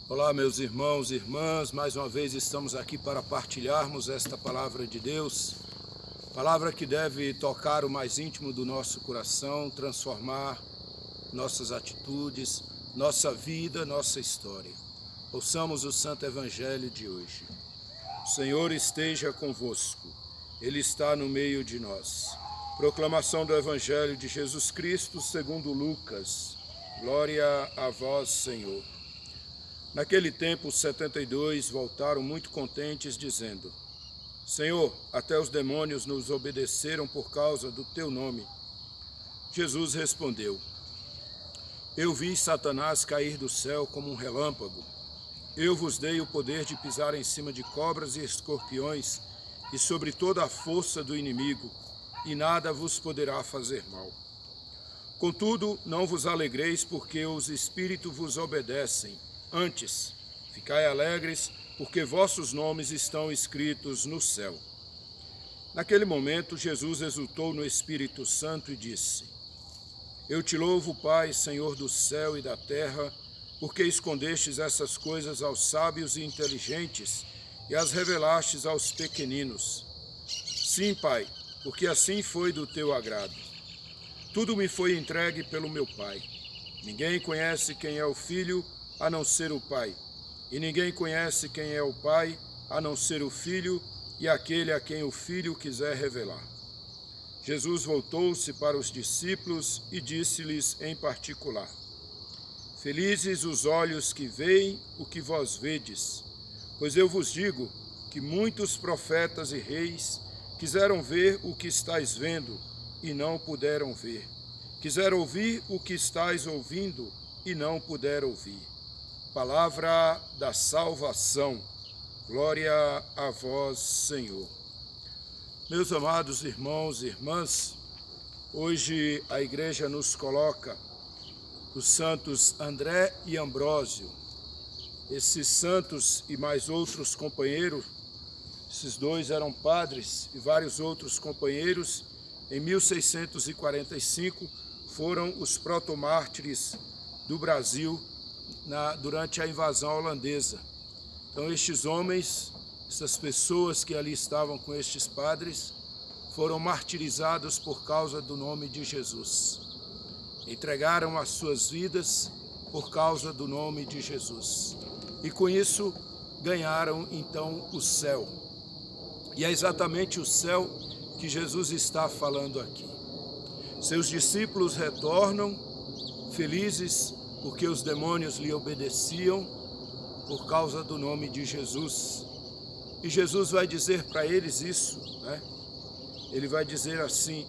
Olá, meus irmãos e irmãs, mais uma vez estamos aqui para partilharmos esta palavra de Deus, palavra que deve tocar o mais íntimo do nosso coração, transformar nossas atitudes, nossa vida, nossa história. Ouçamos o Santo Evangelho de hoje. O Senhor esteja convosco, Ele está no meio de nós. Proclamação do Evangelho de Jesus Cristo segundo Lucas. Glória a vós, Senhor. Naquele tempo, os 72 voltaram muito contentes, dizendo: Senhor, até os demônios nos obedeceram por causa do teu nome. Jesus respondeu: Eu vi Satanás cair do céu como um relâmpago. Eu vos dei o poder de pisar em cima de cobras e escorpiões e sobre toda a força do inimigo, e nada vos poderá fazer mal. Contudo, não vos alegreis porque os espíritos vos obedecem. Antes, ficai alegres, porque vossos nomes estão escritos no céu. Naquele momento, Jesus exultou no Espírito Santo e disse: Eu te louvo, Pai, Senhor do céu e da terra, porque escondestes essas coisas aos sábios e inteligentes e as revelastes aos pequeninos. Sim, Pai, porque assim foi do teu agrado. Tudo me foi entregue pelo meu Pai. Ninguém conhece quem é o Filho, a não ser o Pai. E ninguém conhece quem é o Pai, a não ser o Filho e aquele a quem o Filho quiser revelar. Jesus voltou-se para os discípulos e disse-lhes em particular: Felizes os olhos que veem o que vós vedes, pois eu vos digo que muitos profetas e reis quiseram ver o que estáis vendo e não puderam ver. Quiseram ouvir o que estáis ouvindo e não puderam ouvir. Palavra da salvação. Glória a vós, Senhor. Meus amados irmãos e irmãs, hoje a igreja nos coloca os santos André e Ambrósio. Esses santos e mais outros companheiros, esses dois eram padres e vários outros companheiros, em 1645 foram os protomártires do Brasil durante a invasão holandesa. Então estes homens, essas pessoas que ali estavam com estes padres, foram martirizados por causa do nome de Jesus. Entregaram as suas vidas por causa do nome de Jesus. E com isso ganharam então o céu. E é exatamente o céu que Jesus está falando aqui. Seus discípulos retornam felizes porque os demônios lhe obedeciam por causa do nome de Jesus. E Jesus vai dizer para eles isso, né? Ele vai dizer assim,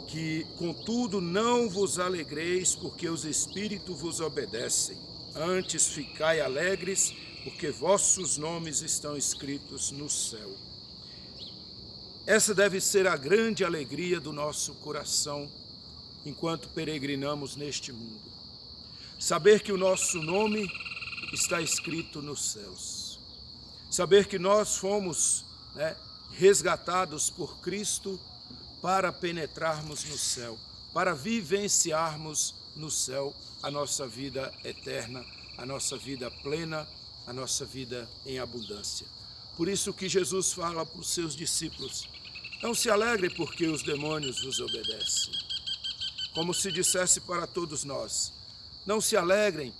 que contudo não vos alegreis porque os espíritos vos obedecem. Antes ficai alegres porque vossos nomes estão escritos no céu. Essa deve ser a grande alegria do nosso coração enquanto peregrinamos neste mundo. Saber que o nosso nome está escrito nos céus. Saber que nós fomos resgatados por Cristo para penetrarmos no céu, para vivenciarmos no céu a nossa vida eterna, a nossa vida plena, a nossa vida em abundância. Por isso que Jesus fala para os seus discípulos: não se alegre porque os demônios vos obedecem. Como se dissesse para todos nós: não se alegrem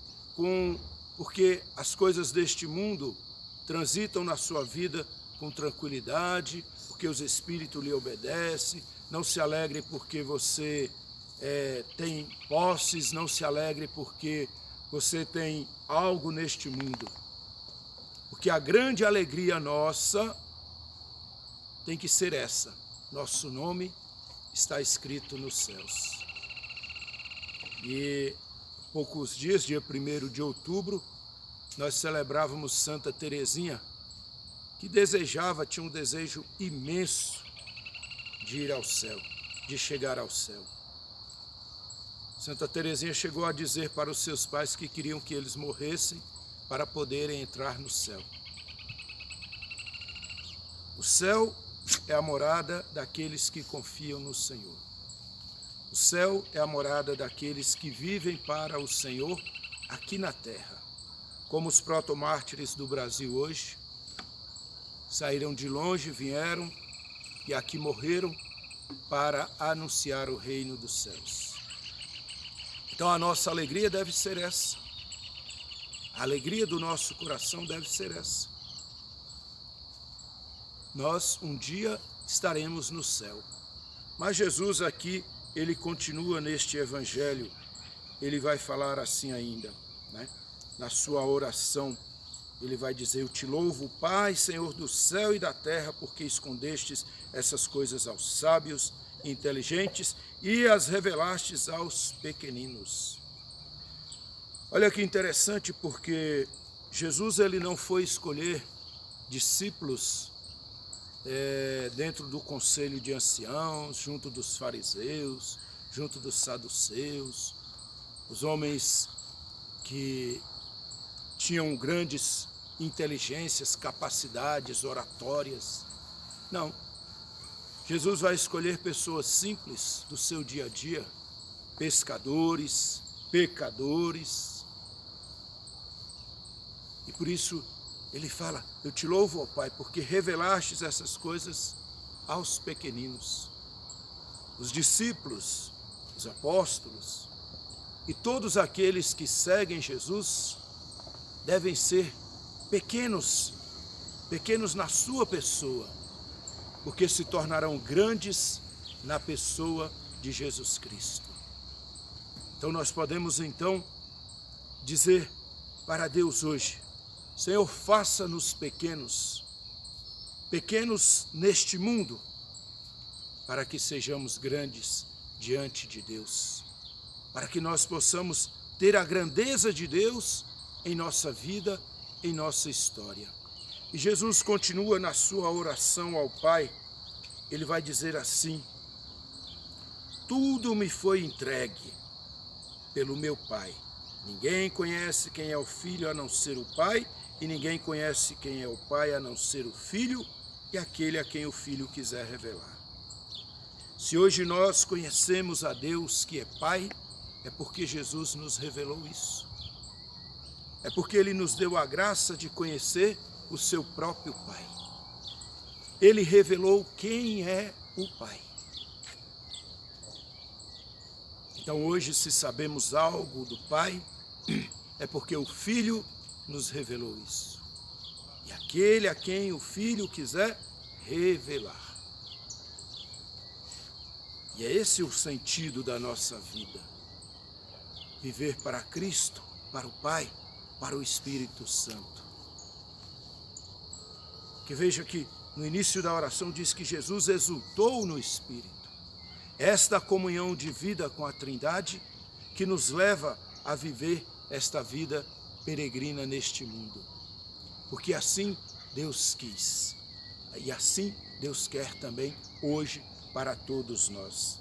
porque as coisas deste mundo transitam na sua vida com tranquilidade, porque os espíritos lhe obedecem. Não se alegre porque você tem posses, não se alegre porque você tem algo neste mundo. Porque a grande alegria nossa tem que ser essa: nosso nome está escrito nos céus. E poucos dias, dia 1º de outubro, nós celebrávamos Santa Teresinha, que tinha um desejo imenso de ir ao céu, de chegar ao céu. Santa Teresinha chegou a dizer para os seus pais que queriam que eles morressem para poderem entrar no céu. O céu é a morada daqueles que confiam no Senhor. O céu é a morada daqueles que vivem para o Senhor aqui na terra. como os protomártires do Brasil hoje, saíram de longe, vieram e aqui morreram para anunciar o reino dos céus. Então a nossa alegria deve ser essa. A alegria do nosso coração deve ser essa. Nós um dia estaremos no céu. Mas Jesus aqui, ele continua neste evangelho, ele vai falar assim ainda, né? Na sua oração, ele vai dizer: eu te louvo, Pai, Senhor do céu e da terra, porque escondestes essas coisas aos sábios e inteligentes e as revelastes aos pequeninos. Olha que interessante, porque Jesus ele não foi escolher discípulos dentro do conselho de anciãos, junto dos fariseus, junto dos saduceus, os homens que tinham grandes inteligências, capacidades oratórias. Não. Jesus vai escolher pessoas simples do seu dia a dia, pescadores, pecadores. E por isso ele fala: eu te louvo, ó Pai, porque revelastes essas coisas aos pequeninos. Os discípulos, os apóstolos e todos aqueles que seguem Jesus devem ser pequenos na sua pessoa, porque se tornarão grandes na pessoa de Jesus Cristo. Então nós podemos então dizer para Deus hoje: Senhor, faça-nos pequenos neste mundo, para que sejamos grandes diante de Deus, para que nós possamos ter a grandeza de Deus em nossa vida, em nossa história. E Jesus continua na sua oração ao Pai, ele vai dizer assim: tudo me foi entregue pelo meu Pai. Ninguém conhece quem é o Filho a não ser o Pai, e ninguém conhece quem é o Pai a não ser o Filho e aquele a quem o Filho quiser revelar. Se hoje nós conhecemos a Deus que é Pai, é porque Jesus nos revelou isso. É porque Ele nos deu a graça de conhecer o seu próprio Pai. Ele revelou quem é o Pai. Então hoje, se sabemos algo do Pai, é porque o Filho nos revelou isso. E aquele a quem o Filho quiser revelar. E é esse o sentido da nossa vida. Viver para Cristo, para o Pai, para o Espírito Santo. Que veja que no início da oração diz que Jesus exultou no Espírito. Esta comunhão de vida com a Trindade que nos leva a viver esta vida peregrina neste mundo. Porque assim Deus quis. E assim Deus quer também hoje para todos nós.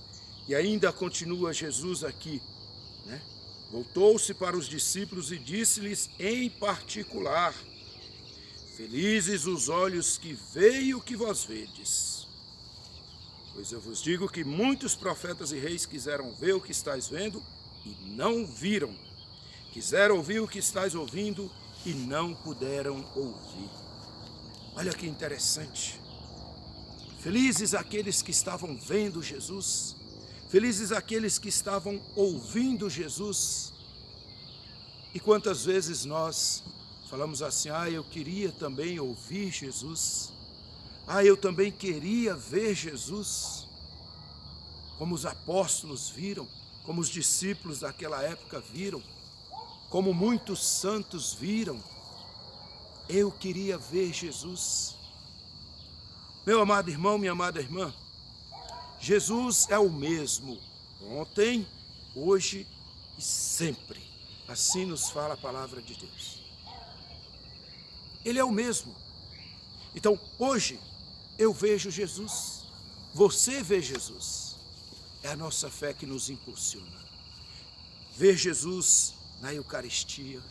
E ainda continua Jesus aqui, né? Voltou-se para os discípulos e disse-lhes em particular: felizes os olhos que veem o que vós vedes. Pois eu vos digo que muitos profetas e reis quiseram ver o que estáis vendo e não viram. Quiseram ouvir o que estáis ouvindo e não puderam ouvir. Olha que interessante. Felizes aqueles que estavam vendo Jesus. Felizes aqueles que estavam ouvindo Jesus. E quantas vezes nós falamos assim: eu queria também ouvir Jesus. Eu também queria ver Jesus. Como os apóstolos viram, como os discípulos daquela época viram, como muitos santos viram. Eu queria ver Jesus. Meu amado irmão, minha amada irmã, Jesus é o mesmo ontem, hoje e sempre. Assim nos fala a palavra de Deus. Ele é o mesmo. Então, hoje, eu vejo Jesus. Você vê Jesus. É a nossa fé que nos impulsiona. Ver Jesus na Eucaristia,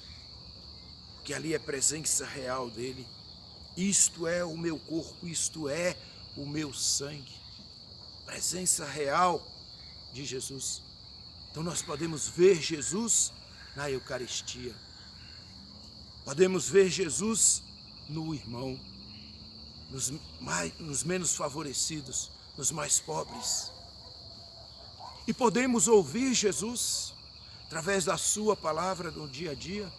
que ali é presença real dele. Isto é o meu corpo, isto é o meu sangue. Presença real de Jesus. Então nós podemos ver Jesus na Eucaristia. Podemos ver Jesus no irmão, nos menos favorecidos, nos mais pobres. E podemos ouvir Jesus através da sua palavra no dia a dia,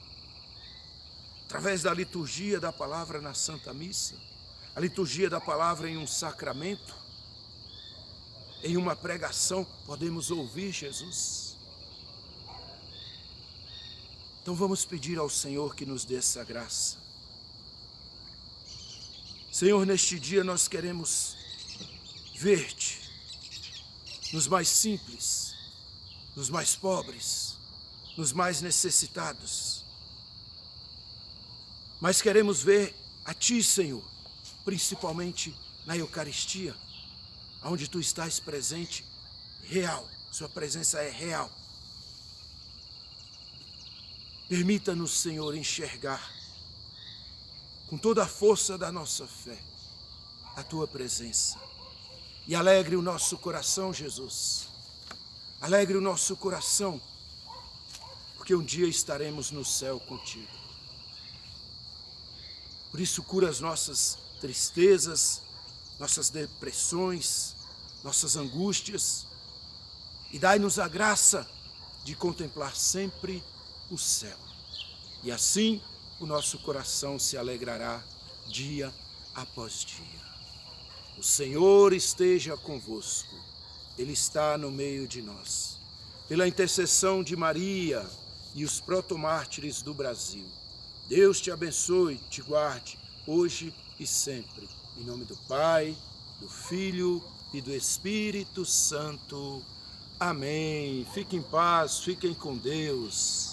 através da liturgia da palavra na Santa Missa, a liturgia da palavra em um sacramento, em uma pregação, podemos ouvir Jesus. Então vamos pedir ao Senhor que nos dê essa graça. Senhor, neste dia nós queremos ver-te nos mais simples, nos mais pobres, nos mais necessitados. Mas queremos ver a Ti, Senhor, principalmente na Eucaristia, onde Tu estás presente, real, Sua presença é real. Permita-nos, Senhor, enxergar com toda a força da nossa fé a Tua presença. E alegre o nosso coração, Jesus. Alegre o nosso coração, porque um dia estaremos no céu contigo. Por isso, cura as nossas tristezas, nossas depressões, nossas angústias, e dai-nos a graça de contemplar sempre o céu. E assim o nosso coração se alegrará dia após dia. O Senhor esteja convosco, Ele está no meio de nós. Pela intercessão de Maria e os protomártires do Brasil, Deus te abençoe, te guarde, hoje e sempre. Em nome do Pai, do Filho e do Espírito Santo. Amém. Fiquem em paz, fiquem com Deus.